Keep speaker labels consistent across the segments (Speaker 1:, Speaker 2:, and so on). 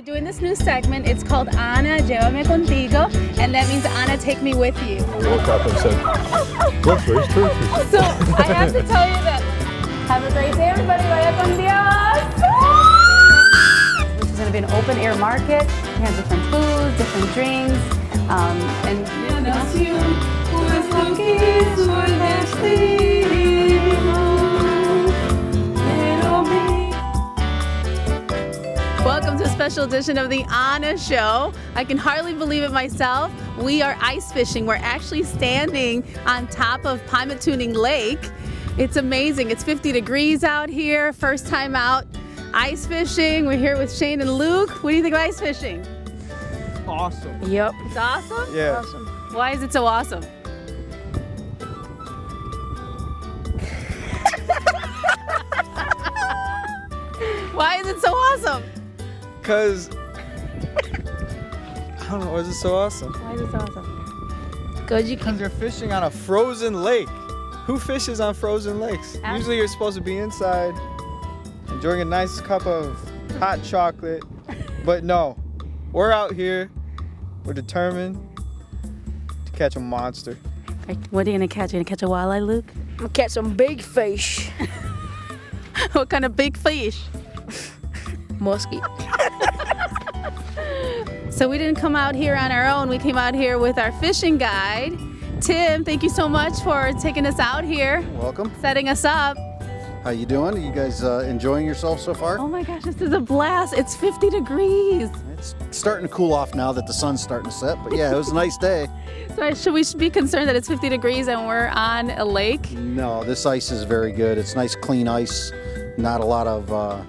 Speaker 1: doing this new segment. It's called Ana, Llévame Contigo, and that means Ana, take me with you.
Speaker 2: I woke up and said, let's raise turkeys.
Speaker 1: So I have to tell you that. Have a great day, everybody. Vaya con Dios. This is going to be an open air market. We have different foods, different drinks, and welcome to a special edition of the Ana Show. I can hardly believe it myself. We are ice fishing. We're actually standing on top of Pymatuning Lake. It's amazing. It's 50 degrees out here. First time out ice fishing. We're here with Shane and Luke. What do you think of ice fishing?
Speaker 2: Awesome.
Speaker 1: Yep. It's awesome?
Speaker 2: Yeah.
Speaker 1: Awesome. Why is it so awesome? Why is it so awesome?
Speaker 2: Because, I don't know, why is it so awesome?
Speaker 1: Why is it so awesome? Because you can.
Speaker 2: Because you're fishing on a frozen lake. Who fishes on frozen lakes? Usually you're supposed to be inside, enjoying a nice cup of hot chocolate. But no, we're out here. We're determined to catch a monster.
Speaker 1: What are you gonna catch? You gonna catch a walleye, Luke?
Speaker 3: I'm gonna catch some big fish.
Speaker 1: What kind of big fish?
Speaker 3: Muskie.
Speaker 1: So we didn't come out here on our own. We came out here with our fishing guide. Tim, thank you so much for taking us out here.
Speaker 4: Welcome.
Speaker 1: Setting us up.
Speaker 4: How you doing? Are you guys enjoying yourself so far?
Speaker 1: Oh my gosh, this is a blast. It's 50 degrees.
Speaker 4: It's starting to cool off now that the sun's starting to set, but yeah, it was a nice day.
Speaker 1: So should we be concerned that it's 50 degrees and we're on a lake?
Speaker 4: No, this ice is very good. It's nice, clean ice. Not a lot of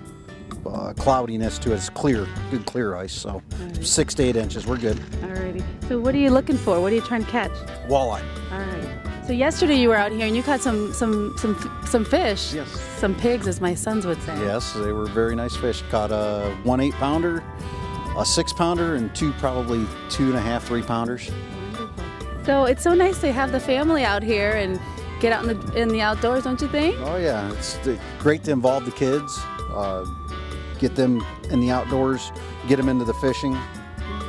Speaker 4: cloudiness to it. It's clear, good clear ice. So 6 to 8 inches, we're good.
Speaker 1: Alrighty. So what are you looking for? What are you trying to catch?
Speaker 4: Walleye.
Speaker 1: All right. So yesterday you were out here and you caught some fish.
Speaker 4: Yes.
Speaker 1: Some pigs, as my sons would say.
Speaker 4: Yes, they were very nice fish. Caught a 1 8-pounder, a 6-pounder, and two probably 2.5, 3-pounders.
Speaker 1: Wonderful. So it's so nice to have the family out here and get out in the outdoors, don't you think?
Speaker 4: Oh yeah, it's great to involve the kids, get them in the outdoors, get them into the fishing.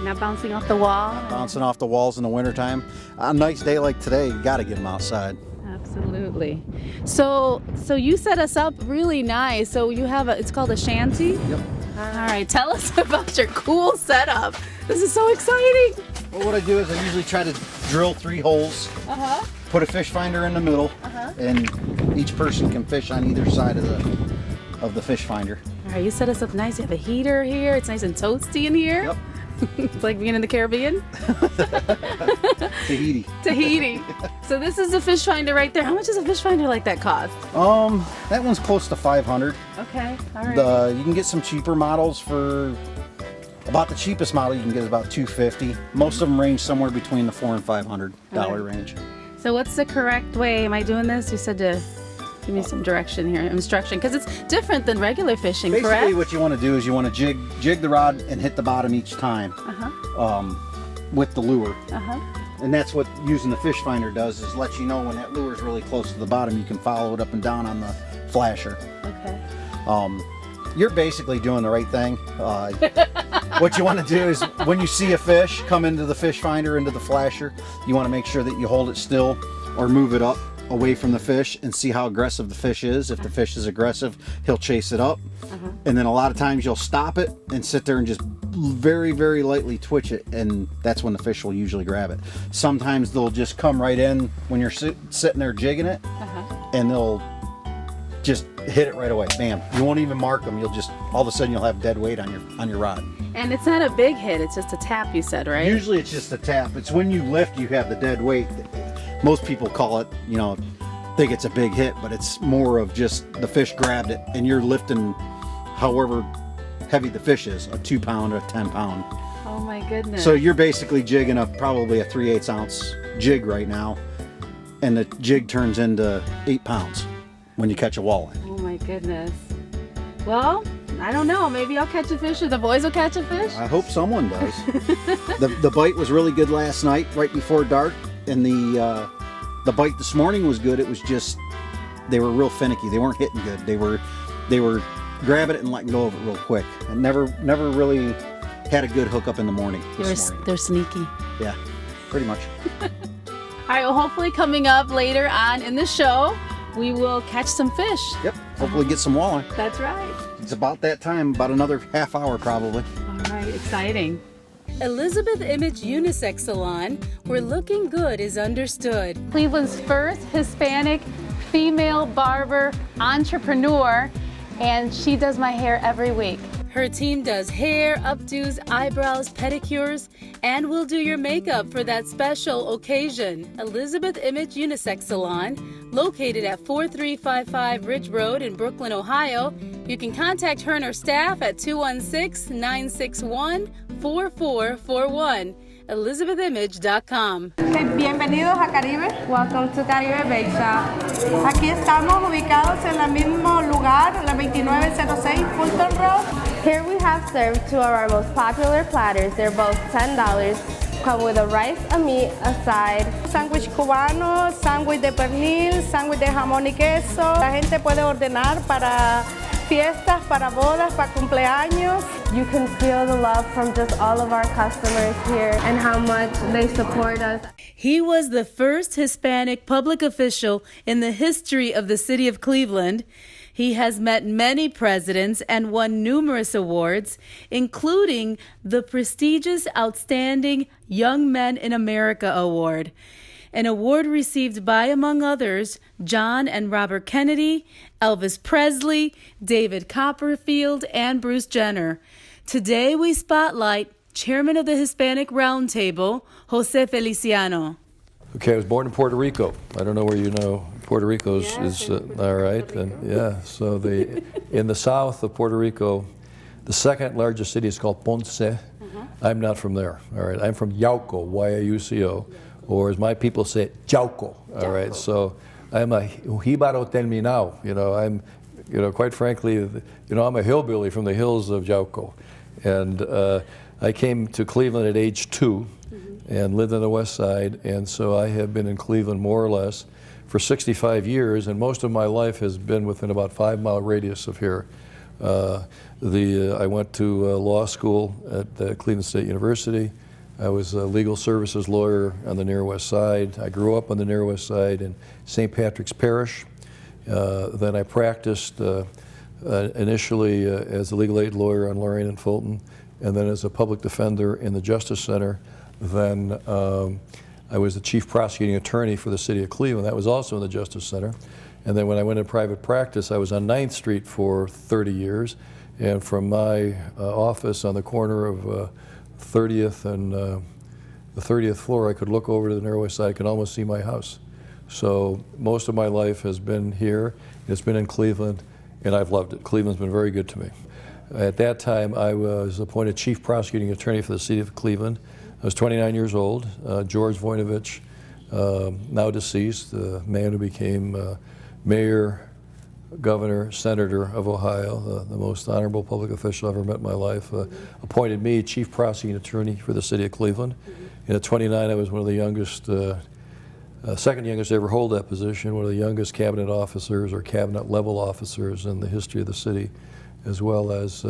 Speaker 1: Not bouncing off the wall.
Speaker 4: Bouncing off the walls in the wintertime. A nice day like today, you got to get them outside.
Speaker 1: Absolutely. So you set us up really nice. So you have it's called a shanty?
Speaker 4: Yep.
Speaker 1: All right, tell us about your cool setup. This is so exciting.
Speaker 4: Well, what I do is I usually try to drill 3 holes, put a fish finder in the middle, and each person can fish on either side of the fish finder.
Speaker 1: All right, you set us up nice. You have a heater here. It's nice and toasty in here.
Speaker 4: Yep.
Speaker 1: It's like being in the Caribbean.
Speaker 4: Tahiti.
Speaker 1: Tahiti. So this is a fish finder right there. How much does a fish finder like that cost?
Speaker 4: That one's close to 500.
Speaker 1: Okay, all right.
Speaker 4: You can get some cheaper models for about the cheapest model you can get is about $250. Most of them range somewhere between the $400 and $500 range.
Speaker 1: So what's the correct way? Am I doing this? You said to give me some direction here, instruction, because it's different than regular fishing,
Speaker 4: Basically,
Speaker 1: correct?
Speaker 4: what you want to do is you want to jig the rod and hit the bottom each time with the lure. And that's what using the fish finder does, is let you know when that lure is really close to the bottom. You can follow it up and down on the flasher.
Speaker 1: Okay.
Speaker 4: You're basically doing the right thing. What you want to do is when you see a fish come into the fish finder, into the flasher, you want to make sure that you hold it still or move it up away from the fish and see how aggressive the fish is. If the fish is aggressive, he'll chase it up. And then a lot of times you'll stop it and sit there and just very, very lightly twitch it, and that's when the fish will usually grab it. Sometimes they'll just come right in when you're sitting there jigging it, and they'll just hit it right away. Bam. You won't even mark them. You'll just, all of a sudden you'll have dead weight on your rod.
Speaker 1: And it's not a big hit, it's just a tap, you said, right?
Speaker 4: Usually it's just a tap. It's when you lift you have the dead weight. Most people call it, think it's a big hit, but it's more of just the fish grabbed it and you're lifting however heavy the fish is, a 2-pound or a 10-pound.
Speaker 1: Oh my goodness.
Speaker 4: So you're basically jigging probably a 3/8 ounce jig right now, and the jig turns into 8 pounds when you catch a walleye.
Speaker 1: Oh my goodness. Well, I don't know. Maybe I'll catch a fish or the boys will catch a fish.
Speaker 4: I hope someone does. The bite was really good last night, right before dark, and the bite this morning was good. It was just they were real finicky. They weren't hitting good. They were grabbing it and letting go of it real quick. And never really had a good hookup in the morning this morning.
Speaker 1: They're sneaky.
Speaker 4: Yeah, pretty much.
Speaker 1: All right, well, hopefully coming up later on in the show, we will catch some fish.
Speaker 4: Yep, hopefully get some walleye.
Speaker 1: That's right.
Speaker 4: It's about that time, about another half hour probably.
Speaker 1: All right, exciting.
Speaker 5: Elizabeth Image Unisex Salon, where looking good is understood.
Speaker 1: Cleveland's first Hispanic female barber entrepreneur, and she does my hair every week.
Speaker 5: Her team does hair, updos, eyebrows, pedicures, and will do your makeup for that special occasion. Elizabeth Image Unisex Salon, located at 4355 Ridge Road in Brooklyn, Ohio. You can contact her and her staff at 216-961-4441. ElizabethImage.com.
Speaker 6: Bienvenidos a Caribe.
Speaker 1: Welcome to Caribe Bake Shop.
Speaker 6: Aquí estamos ubicados en el mismo lugar, la 2906 Fulton Road.
Speaker 7: Here we have served two of our most popular platters. They're both $10. Come with a rice, a meat, a side.
Speaker 6: Sándwich cubano, sándwich de pernil, sándwich de jamón y queso. La gente puede ordenar para fiestas, para bodas, para cumpleaños.
Speaker 7: You can feel the love from just all of our customers here and how much they support us.
Speaker 5: He was the first Hispanic public official in the history of the city of Cleveland. He has met many presidents and won numerous awards, including the prestigious Outstanding Young Men in America Award, an award received by, among others, John and Robert Kennedy, Elvis Presley, David Copperfield, and Bruce Jenner. Today we spotlight Chairman of the Hispanic Roundtable, Jose Feliciano.
Speaker 8: Okay, I was born in Puerto Rico. I don't know where you know Puerto Rico is all right, and yeah. So in the south of Puerto Rico, the second largest city is called Ponce. I'm not from there. All right, I'm from Yauco, Y-A-U-C-O, or as my people say, Jauco. All right, so I'm a jíbaro terminado. I'm, quite frankly, I'm a hillbilly from the hills of Jauco, and I came to Cleveland at age 2. And lived on the west side, and so I have been in Cleveland more or less for 65 years, and most of my life has been within about 5-mile radius of here. I went to law school at Cleveland State University. I was a legal services lawyer on the near west side. I grew up on the near west side in St. Patrick's Parish. Then I practiced initially as a legal aid lawyer on Lorain and Fulton, and then as a public defender in the Justice Center. Then I was the chief prosecuting attorney for the city of Cleveland. That was also in the Justice Center. And then when I went into private practice, I was on 9th Street for 30 years. And from my office on the corner of 30th and the 30th floor, I could look over to the narrow west side. I could almost see my house. So most of my life has been here. It's been in Cleveland, and I've loved it. Cleveland's been very good to me. At that time, I was appointed chief prosecuting attorney for the city of Cleveland. I was 29 years old. George Voinovich, now deceased, the man who became mayor, governor, senator of Ohio, the most honorable public official I've ever met in my life, appointed me chief prosecuting attorney for the city of Cleveland. And at 29, I was one of the youngest, second youngest to ever hold that position, one of the youngest cabinet officers or cabinet level officers in the history of the city, as well as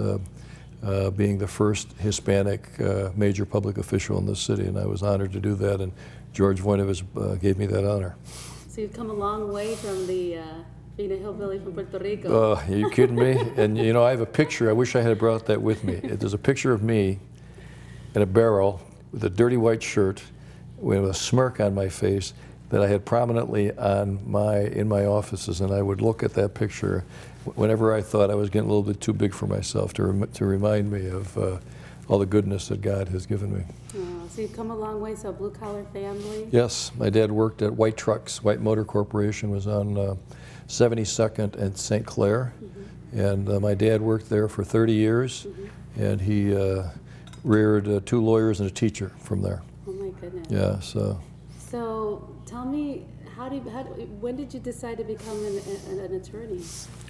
Speaker 8: being the first Hispanic major public official in the city, and I was honored to do that, and George Voinovich gave me that honor.
Speaker 5: So you've come a long way from the being a hillbilly from Puerto Rico.
Speaker 8: Are you kidding me? And I have a picture, I wish I had brought that with me. There's a picture of me in a barrel with a dirty white shirt with a smirk on my face that I had prominently in my offices, and I would look at that picture whenever I thought I was getting a little bit too big for myself to remind me of all the goodness that God has given me.
Speaker 5: Oh, so you've come a long way, so blue-collar family?
Speaker 8: Yes, my dad worked at White Trucks. White Motor Corporation was on 72nd and St. Clair, and my dad worked there for 30 years, and he reared 2 lawyers and a teacher from there.
Speaker 5: Oh my goodness.
Speaker 8: Yeah, so.
Speaker 5: So tell me, when did you decide to become an attorney?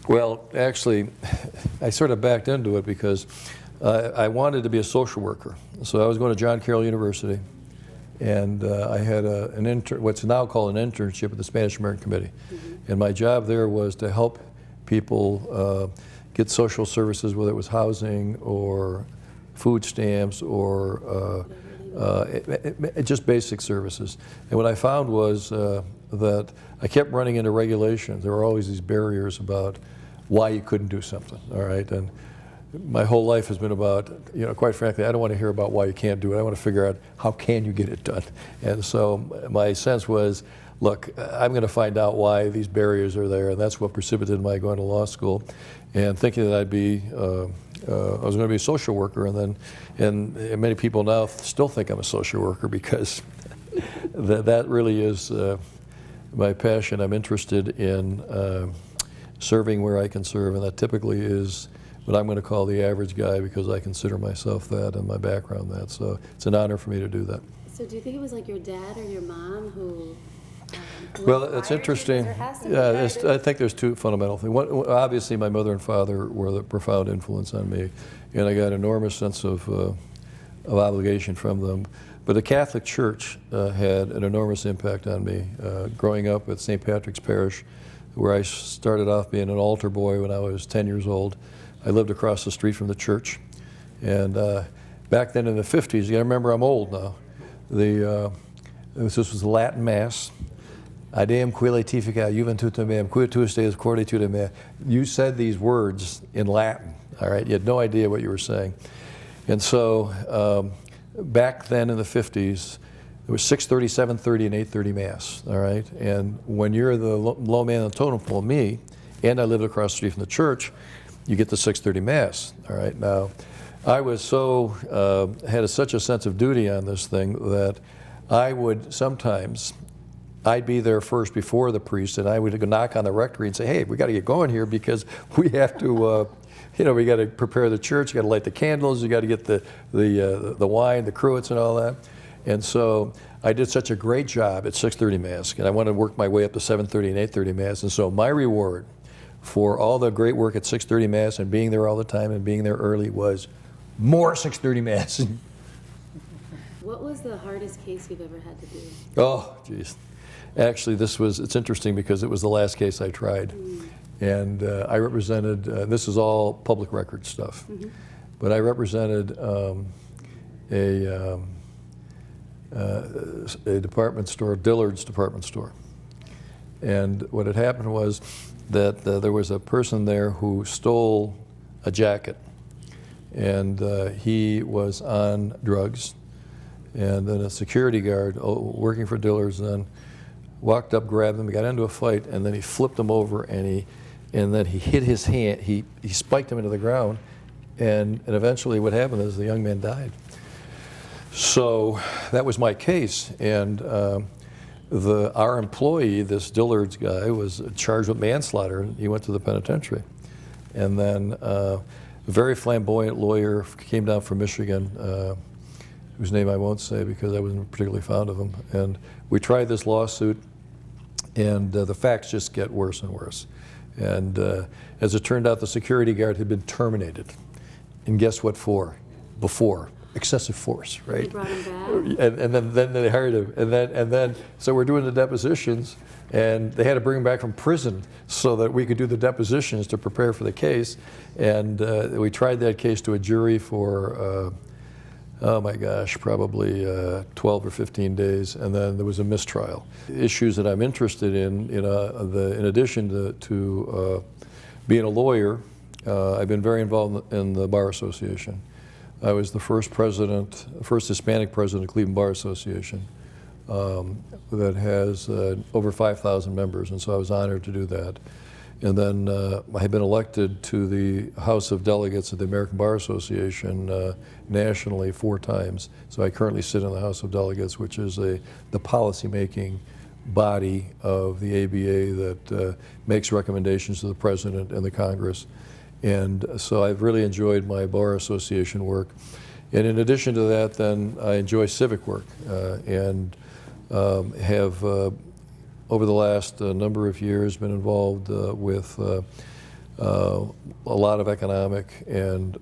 Speaker 8: Well, actually, I sort of backed into it because I wanted to be a social worker. So I was going to John Carroll University, and I had what's now called an internship at the Spanish American Committee. And my job there was to help people get social services, whether it was housing or food stamps or just basic services. And what I found was that I kept running into regulations. There were always these barriers about why you couldn't do something, all right? And my whole life has been about, quite frankly, I don't want to hear about why you can't do it. I want to figure out how can you get it done. And so my sense was, look, I'm going to find out why these barriers are there, and that's what precipitated my going to law school and thinking that I was going to be a social worker, and many people now still think I'm a social worker because that really is my passion. I'm interested in serving where I can serve, and that typically is what I'm going to call the average guy because I consider myself that and my background that. So it's an honor for me to do that.
Speaker 5: So do you think it was like your dad or your mom who
Speaker 8: well, it's interesting. Yeah, I think there's two fundamental things. One, obviously, my mother and father were the profound influence on me, and I got an enormous sense of obligation from them. But the Catholic Church had an enormous impact on me. Growing up at St. Patrick's Parish, where I started off being an altar boy when I was 10 years old, I lived across the street from the church. And back then in the 50s, you gotta remember I'm old now, this was the Latin Mass. Adem quile tifica juventutem meam, quia tuus Deus corditude mea. You said these words in Latin, all right? You had no idea what you were saying. And so back then in the 50s, it was 6:30, 7:30, and 8:30 Mass, all right? And when you're the low man on the totem pole, me, and I lived across the street from the church, you get the 6:30 Mass, all right? Now, I was so, had such a sense of duty on this thing that I would sometimes, I'd be there first before the priest, and I would go knock on the rectory and say, hey, we got to get going here because we have to, we got to prepare the church, you got to light the candles, you got to get the wine, the cruets and all that. And so I did such a great job at 6:30 Mass, and I wanted to work my way up to 7:30 and 8:30 Mass. And so my reward for all the great work at 6:30 Mass and being there all the time and being there early was more 6:30 Mass.
Speaker 5: What was the hardest case you've ever had to do?
Speaker 8: Oh, geez. Actually, it's interesting because it was the last case I tried. And I represented, this is all public record stuff, but I represented a department store, Dillard's department store. And what had happened was that there was a person there who stole a jacket, and he was on drugs. And then a security guard working for Dillard's then walked up, grabbed him, got into a fight, and then he flipped him over, and then he hit his hand, he spiked him into the ground, and eventually what happened is the young man died. So that was my case, and our employee, this Dillard's guy, was charged with manslaughter, and he went to the penitentiary. And then a very flamboyant lawyer came down from Michigan, whose name I won't say because I wasn't particularly fond of him. And we tried this lawsuit, and the facts just get worse and worse. And as it turned out, the security guard had been terminated. And guess what for? Before. Excessive force, right?
Speaker 5: They brought him back?
Speaker 8: And then they hired him. And then, so we're doing the depositions, and they had to bring him back from prison so that we could do the depositions to prepare for the case. And we tried that case to a jury for, oh my gosh, probably 12 or 15 days, and then there was a mistrial. Issues that I'm interested in addition to being a lawyer, I've been very involved in the Bar Association. I was the first Hispanic president of Cleveland Bar Association that has over 5,000 members, and so I was honored to do that. And then I had been elected to the House of Delegates of the American Bar Association nationally 4 times. So I currently sit in the House of Delegates, which is the policy-making body of the ABA that makes recommendations to the President and the Congress. And so I've really enjoyed my Bar Association work. And in addition to that, then I enjoy civic work and have over the last number of years been involved with a lot of economic and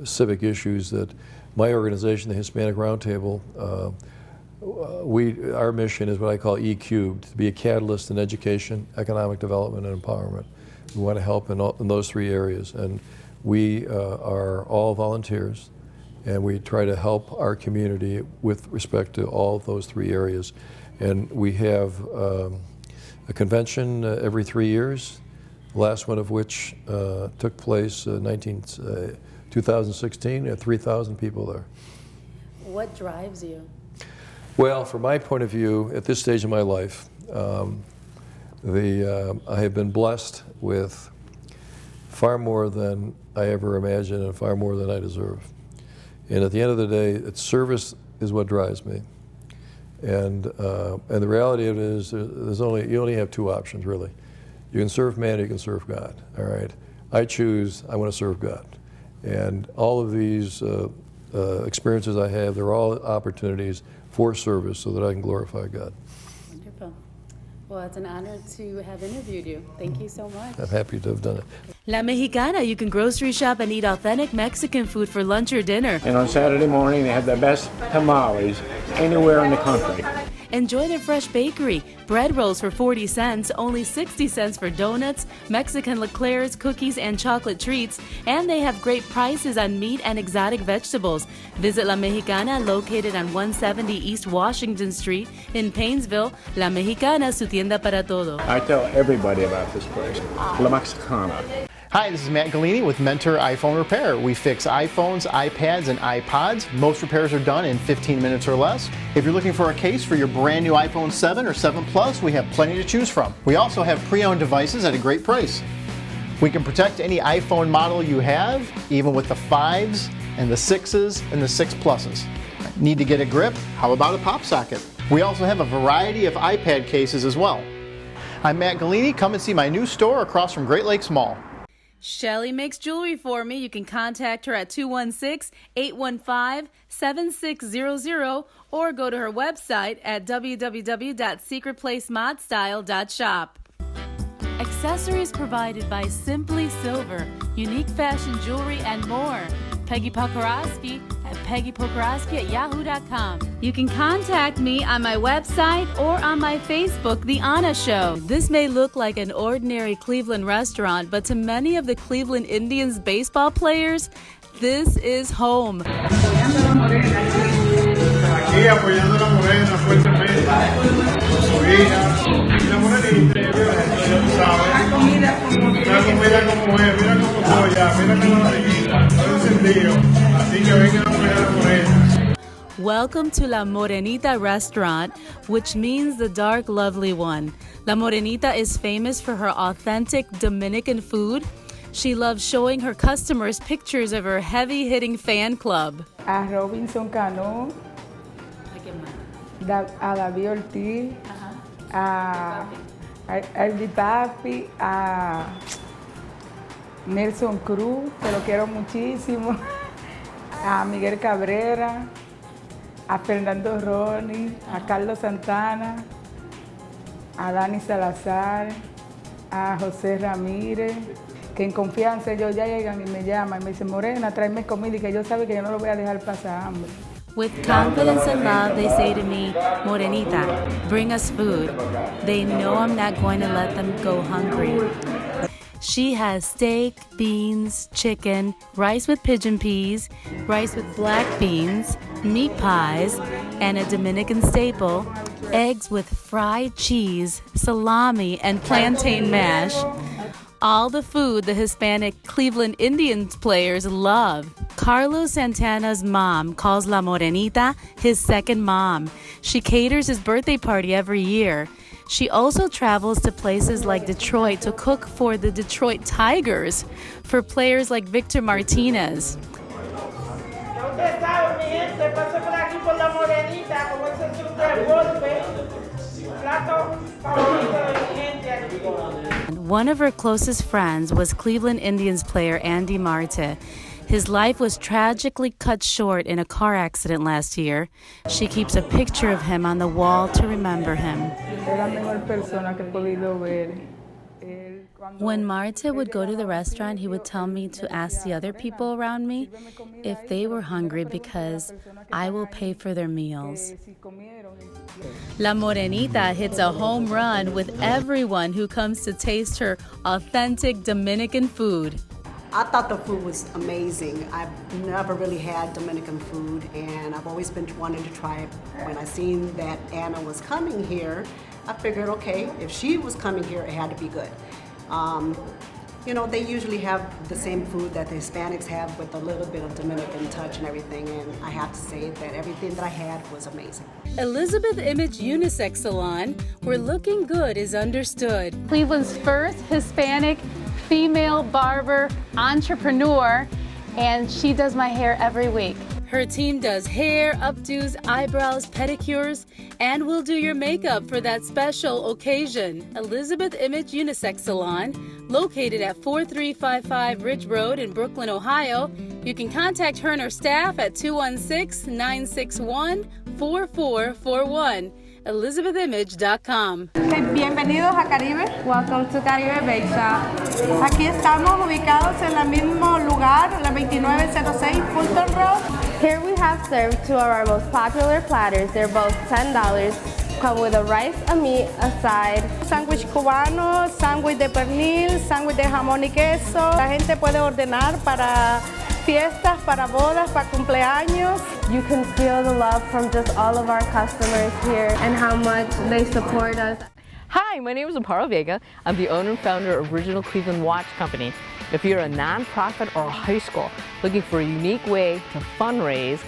Speaker 8: civic issues that my organization, the Hispanic Roundtable, our mission is what I call E-cubed, to be a catalyst in education, economic development, and empowerment. We want to help in those 3 areas. And We are all volunteers, and we try to help our community with respect to all of those three areas. And we have a convention every 3 years, the last one of which took place 2016. 3,000 people there.
Speaker 5: What drives you?
Speaker 8: Well, from my point of view, at this stage of my life, I have been blessed with far more than I ever imagined and far more than I deserve. And at the end of the day, service is what drives me. And the reality of it is, you only have two options, really. You can serve man, or you can serve God. All right. I want to serve God, and all of these experiences I have, they're all opportunities for service, so that I can glorify God.
Speaker 5: Wonderful. Well, it's an honor to have interviewed you. Thank you so much.
Speaker 8: I'm happy to have done it.
Speaker 5: La Mexicana, you can grocery shop and eat authentic Mexican food for lunch or dinner.
Speaker 9: And on Saturday morning, they have the best tamales anywhere in the country.
Speaker 5: Enjoy their fresh bakery. Bread rolls for 40 cents, only 60 cents for donuts, Mexican liqueurs, cookies, and chocolate treats. And they have great prices on meat and exotic vegetables. Visit La Mexicana, located on 170 East Washington Street in Paynesville. La Mexicana, su tienda para todo.
Speaker 9: I tell everybody about this place, La Mexicana.
Speaker 10: Hi, this is Matt Galini with Mentor iPhone Repair. We fix iPhones, iPads, and iPods. Most repairs are done in 15 minutes or less. If you're looking for a case for your brand new iPhone 7 or 7 Plus, we have plenty to choose from. We also have pre-owned devices at a great price. We can protect any iPhone model you have, even with the 5s and the 6s and the 6 Pluses. Need to get a grip? How about a pop socket? We also have a variety of iPad cases as well. I'm Matt Galini. Come and see my new store across from Great Lakes Mall.
Speaker 5: Shelly makes jewelry for me. You can contact her at 216-815-7600 or go to her website at www.secretplacemodstyle.shop. Accessories provided by Simply Silver, unique fashion jewelry, and more. Peggy Pokoroski at peggypokoroski@yahoo.com. You can contact me on my website or on my Facebook, The Anna Show. This may look like an ordinary Cleveland restaurant, but to many of the Cleveland Indians baseball players, this is home.
Speaker 11: Aquí apoyando a la Morena fuertemente, con su hija, y la Morenita, ya sabes, una comida como es, mira cómo soy ya, mira cómo la chiquita, estoy encendido, así que vengan a apoyar a la Morena.
Speaker 5: Welcome to La Morenita restaurant, which means the dark, lovely one. La Morenita is famous for her authentic Dominican food. She loves showing her customers pictures of her heavy-hitting fan club.
Speaker 6: A Robinson Cano, a David Ortiz, a Elvi Papi, a Nelson Cruz, que lo quiero muchísimo, a Miguel Cabrera, a Fernando Roni, a Carlos Santana, a Dani Salazar, a José Ramírez, que en confianza ellos ya llegan y me llaman y me dicen, Morena, tráeme comida, y que yo saben que yo no lo voy a dejar pasar hambre.
Speaker 5: With confidence and love, they say to me, Morenita, bring us food. They know I'm not going to let them go hungry. She has steak, beans, chicken, rice with pigeon peas, rice with black beans, meat pies, and a Dominican staple, eggs with fried cheese, salami, and plantain mash. All the food the Hispanic Cleveland Indians players love. Carlos Santana's mom calls La Morenita his second mom. She caters his birthday party every year. She also travels to places like Detroit to cook for the Detroit Tigers for players like Victor Martinez. One of her closest friends was Cleveland Indians player Andy Marte. His life was tragically cut short in a car accident last year. She keeps a picture of him on the wall to remember him. When Marte would go to the restaurant, he would tell me to ask the other people around me if they were hungry because I will pay for their meals. La Morenita hits a home run with everyone who comes to taste her authentic Dominican food.
Speaker 12: I thought the food was amazing. I've never really had Dominican food, and I've always been wanting to try it. When I seen that Anna was coming here, I figured, okay, if she was coming here, it had to be good. You know, they usually have the same food that the Hispanics have with a little bit of Dominican touch and everything, and I have to say that everything that I had was amazing.
Speaker 5: Elizabeth Image Unisex Salon, where looking good is understood.
Speaker 1: Cleveland's first Hispanic female barber entrepreneur, and she does my hair every week.
Speaker 5: Her team does hair, updos, eyebrows, pedicures, and will do your makeup for that special occasion. Elizabeth Image Unisex Salon, located at 4355 Ridge Road in Brooklyn, Ohio. You can contact her and her staff at 216-961-4441. ElizabethImage.com.
Speaker 13: Bienvenidos a Caribe.
Speaker 7: Welcome to Caribe Bake Shop.
Speaker 13: Aquí estamos ubicados en el mismo lugar, la 2906 Fulton Road.
Speaker 7: Here we have served two of our most popular platters. They're both $10. Come with a rice, a meat, a side.
Speaker 13: Sándwich cubano, sándwich de pernil, sándwich de jamón y queso. La gente puede ordenar para fiestas, para bodas, para cumpleaños.
Speaker 7: You can feel the love from just all of our customers here and how much they support us.
Speaker 14: Hi, my name is Amparo Vega. I'm the owner and founder of Original Cleveland Watch Company. If you're a nonprofit or a high school looking for a unique way to fundraise,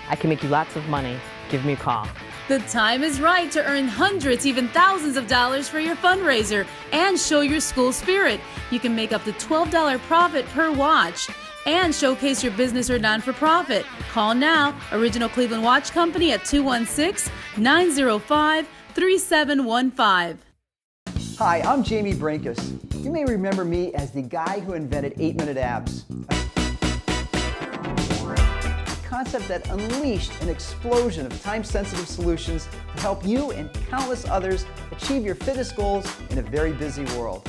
Speaker 14: I can make you lots of money. Give me a call.
Speaker 5: The time is right to earn hundreds, even thousands of dollars for your fundraiser and show your school spirit. You can make up to $12 profit per watch and showcase your business or non-for-profit. Call now, Original Cleveland Watch Company at 216-905-3715.
Speaker 15: Hi, I'm Jamie Brinkus. You may remember me as the guy who invented 8-minute abs. A concept that unleashed an explosion of time-sensitive solutions to help you and countless others achieve your fitness goals in a very busy world.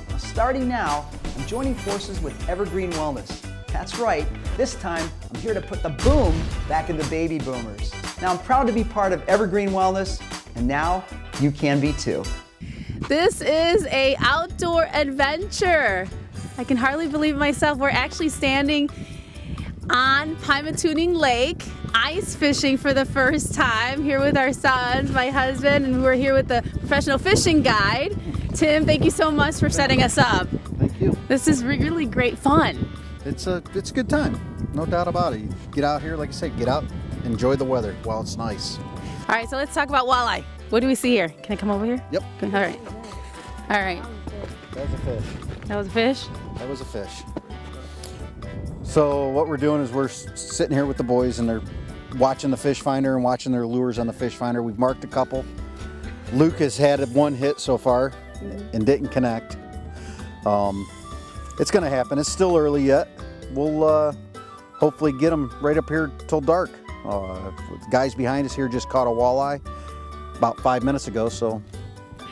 Speaker 15: Now, starting now, I'm joining forces with Evergreen Wellness. That's right, this time I'm here to put the boom back in the baby boomers. Now I'm proud to be part of Evergreen Wellness, and now you can be too.
Speaker 1: This is a outdoor adventure. I can hardly believe it myself. We're actually standing on Pymatuning Lake, ice fishing for the first time, here with our sons, my husband, and we're here with the professional fishing guide. Tim, thank you so much for setting us up.
Speaker 4: Thank you.
Speaker 1: This is really great fun.
Speaker 4: It's a good time, no doubt about it. You get out here, like I said, get out, enjoy the weather while it's nice.
Speaker 1: All right, so let's talk about walleye. What do we see here? Can I come over here?
Speaker 4: Yep.
Speaker 1: All right. All right.
Speaker 4: That was a fish.
Speaker 1: That was a fish?
Speaker 4: That was a fish. So what we're doing is we're sitting here with the boys, and they're watching the fish finder and watching their lures on the fish finder. We've marked a couple. Luke has had one hit so far and didn't connect. It's going to happen. It's still early yet. We'll hopefully get them right up here till dark. Guys behind us here just caught a walleye about 5 minutes ago, so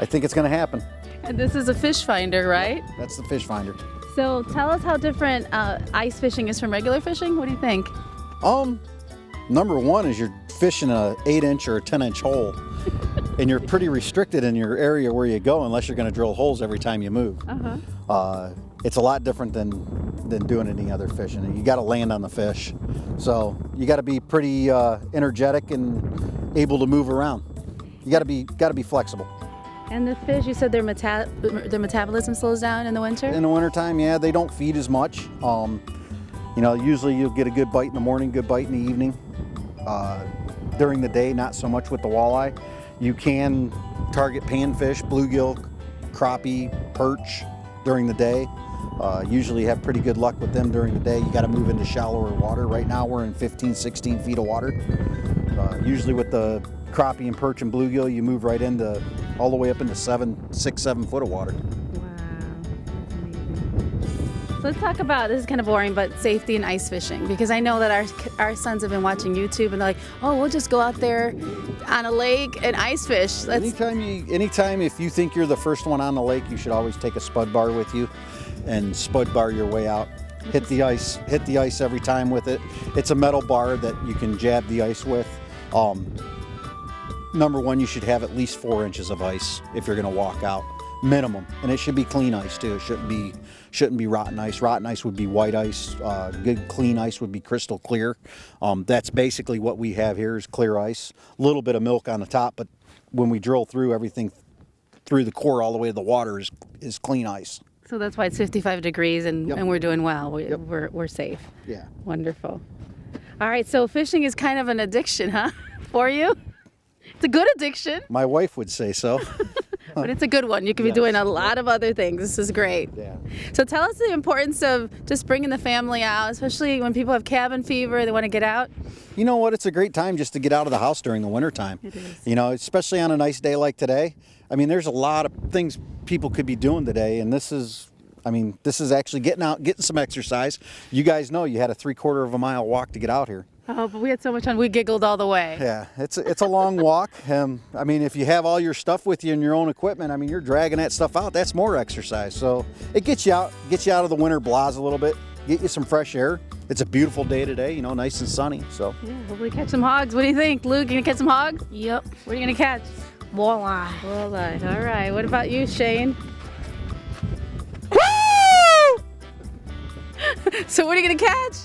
Speaker 4: I think it's going to happen.
Speaker 1: And this is a fish finder, right?
Speaker 4: That's the fish finder.
Speaker 1: So tell us how different ice fishing is from regular fishing. What do you think?
Speaker 4: Number one is you're fishing a 8-inch or a 10-inch hole, and you're pretty restricted in your area where you go unless you're going to drill holes every time you move. It's a lot different than doing any other fishing. You got to land on the fish, so you got to be pretty energetic and able to move around. You got to be flexible.
Speaker 1: And the fish, you said their metabolism slows down in the winter?
Speaker 4: In the wintertime, yeah, they don't feed as much. Usually you'll get a good bite in the morning, good bite in the evening. During the day, not so much with the walleye. You can target panfish, bluegill, crappie, perch during the day. Usually have pretty good luck with them during the day. You got to move into shallower water. Right now we're in 15, 16 feet of water. Usually with the crappie and perch and bluegill, you move right into all the way up into 6, 7 foot of water.
Speaker 1: So let's talk about, this is kind of boring, but safety in ice fishing, because I know that our sons have been watching YouTube and they're like, oh, we'll just go out there on a lake and ice fish.
Speaker 4: Anytime if you think you're the first one on the lake, you should always take a spud bar with you and spud bar your way out. Hit the ice every time with it. It's a metal bar that you can jab the ice with. Number one, you should have at least 4 inches of ice if you're going to walk out. minimum, and it should be clean ice too. It shouldn't be rotten ice. Rotten ice would be white ice. Good clean ice would be crystal clear. That's basically what we have here is clear ice. A little bit of milk on the top, but when we drill through everything through the core all the way to the water is clean ice.
Speaker 5: So that's why it's 55 degrees and,
Speaker 4: Yep.
Speaker 5: and we're doing well.
Speaker 4: Yep.
Speaker 5: We're safe.
Speaker 4: Yeah.
Speaker 5: Wonderful. All right, so fishing is kind of an addiction, huh? For you? It's a good addiction,
Speaker 4: My wife would say so.
Speaker 5: but it's a good one. You could be
Speaker 4: Yes.
Speaker 5: doing a lot of other things. This is great.
Speaker 4: Yeah.
Speaker 5: So tell us the importance of just bringing the family out, especially when people have cabin fever, they want to get out.
Speaker 4: You know what? It's a great time just to get out of the house during the wintertime.
Speaker 5: It is.
Speaker 4: You know, especially on a nice day like today. I mean, there's a lot of things people could be doing today, and this is actually getting out, getting some exercise. You guys know you had a 3/4 of a mile walk to get out here.
Speaker 5: Oh, but we had so much fun. We giggled all the way.
Speaker 4: Yeah, it's a long walk. I mean, if you have all your stuff with you and your own equipment, I mean, you're dragging that stuff out. That's more exercise. So it gets you out of the winter blahs a little bit, get you some fresh air. It's a beautiful day today, you know, nice and sunny. So
Speaker 5: Yeah, hopefully catch some hogs. What do you think, Luke? You gonna catch some hogs?
Speaker 3: Yep.
Speaker 5: What are you gonna catch?
Speaker 3: Walleye.
Speaker 5: Walleye. All right. What about you, Shane? So what are you gonna catch?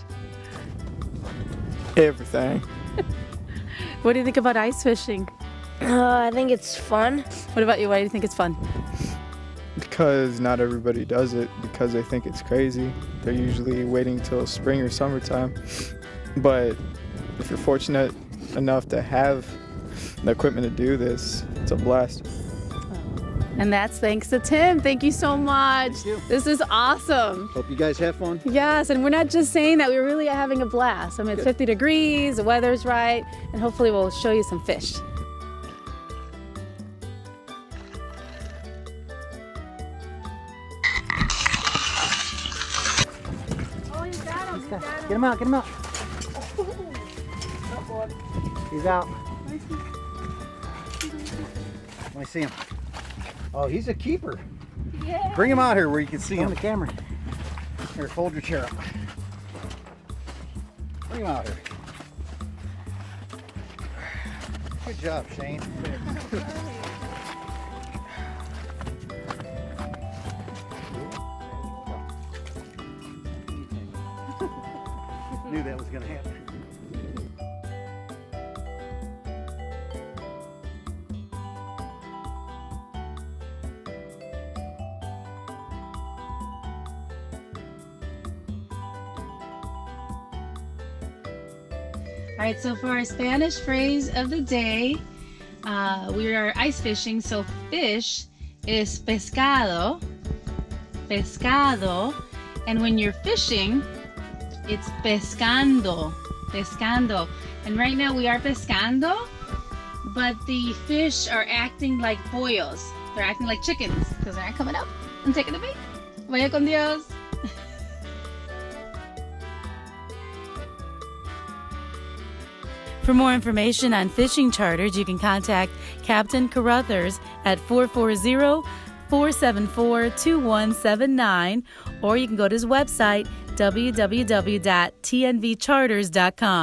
Speaker 2: Everything.
Speaker 5: What do you think about ice fishing?
Speaker 3: I think it's fun.
Speaker 5: What about you? Why do you think it's fun?
Speaker 2: Because not everybody does it because they think it's crazy. They're usually waiting till spring or summertime. But if you're fortunate enough to have the equipment to do this, it's a blast.
Speaker 5: And that's thanks to Tim. Thank you so much.
Speaker 4: Thank you.
Speaker 5: This is awesome.
Speaker 4: hope you guys have fun.
Speaker 5: Yes, and we're not just saying that, we're really having a blast. I mean, it's 50 degrees, the weather's right, and hopefully we'll show you some fish. Oh, you got him.
Speaker 15: Get him out, get him out. He's out.
Speaker 4: Let me see him. Oh, he's a keeper. Yeah. Bring him out here where you can see him.
Speaker 15: On the camera.
Speaker 4: Here, fold your chair up. Bring him out here. Good job, Shane. Knew that was going to happen.
Speaker 5: All right, so for our Spanish phrase of the day, we are ice fishing, so fish is pescado, pescado, and when you're fishing, it's pescando, pescando. And right now we are pescando, but the fish are acting like pollos. They're acting like chickens because they're not coming up and taking a bait. Vaya con Dios. For more information on fishing charters, you can contact Captain Caruthers at 440-474-2179, or you can go to his website, www.tnvcharters.com.